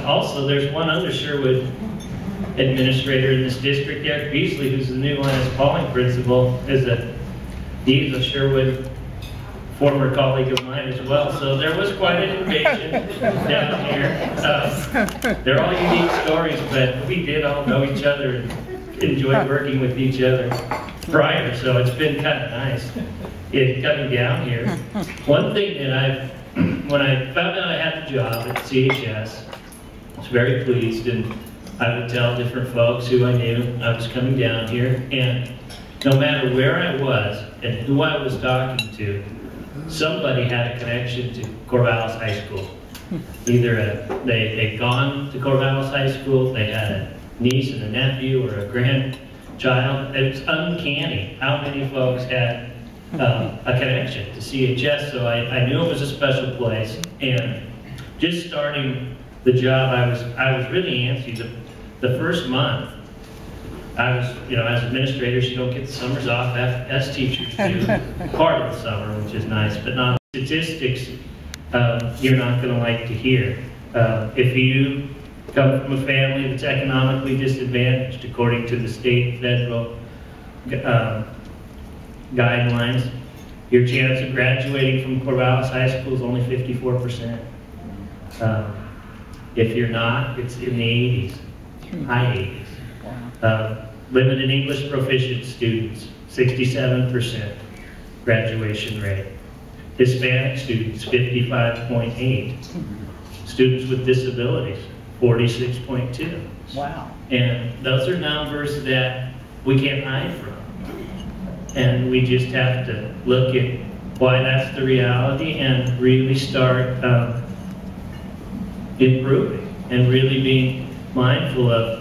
Also, there's one other Sherwood administrator in this district, Eric Beasley, who's the new Kiwanis Pauling principal, he's a Sherwood former colleague of mine as well. So there was quite an invasion down here. They're all unique stories, but we did all know each other and enjoyed working with each other prior, so it's been kind of nice coming down here. One thing that when I found out I had the job at CHS, I was very pleased, and I would tell different folks who I knew I was coming down here, and no matter where I was and who I was talking to, somebody had a connection to Corvallis High School. Either they'd gone to Corvallis High School, they had a niece and a nephew or a grandchild. It's uncanny how many folks had a connection to CHS, so I knew it was a special place. And just starting the job, I was really antsy. The first month, I was, as administrators, you don't get the summers off as teachers do. Part of the summer, which is nice, but not statistics you're not going to like to hear. If you come from a family that's economically disadvantaged, according to the state and federal guidelines, your chance of graduating from Corvallis High School is only 54%. If you're not, it's in the 80s, high 80s. Limited English proficient students, 67% graduation rate. Hispanic students, 55.8. Students with disabilities, 46.2. Wow. And those are numbers that we can't hide from. And we just have to look at why that's the reality and really start improving and really being mindful of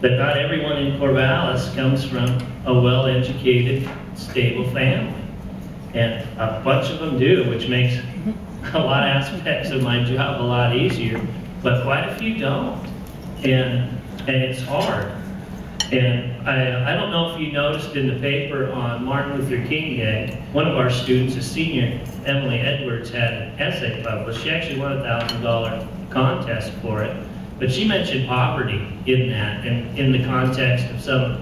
that not everyone in Corvallis comes from a well-educated, stable family. And a bunch of them do, which makes a lot of aspects of my job a lot easier, but quite a few don't. And it's hard. And I don't know if you noticed in the paper on Martin Luther King Day, one of our students, a senior, Emily Edwards, had an essay published. She actually won a $1,000 contest for it. But she mentioned poverty in that, and in the context of some of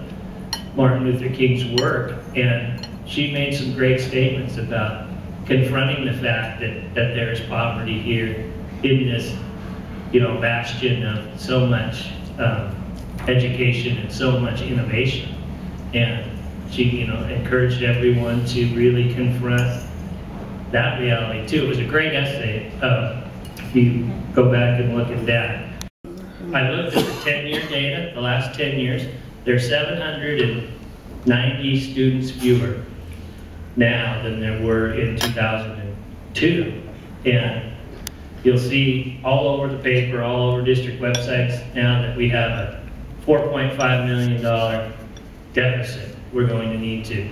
Martin Luther King's work. And she made some great statements about confronting the fact that there is poverty here in this, bastion of so much education and so much innovation. And she, encouraged everyone to really confront that reality too. It was a great essay. If you go back and look at that. I looked at the 10-year data, the last 10 years. There's 790 students fewer now than there were in 2002. And you'll see all over the paper, all over district websites now that we have a $4.5 million deficit we're going to need to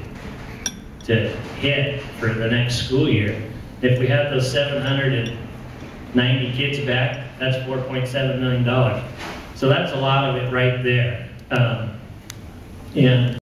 hit for the next school year. If we have those 790 kids back, that's $4.7 million. So that's a lot of it right there. And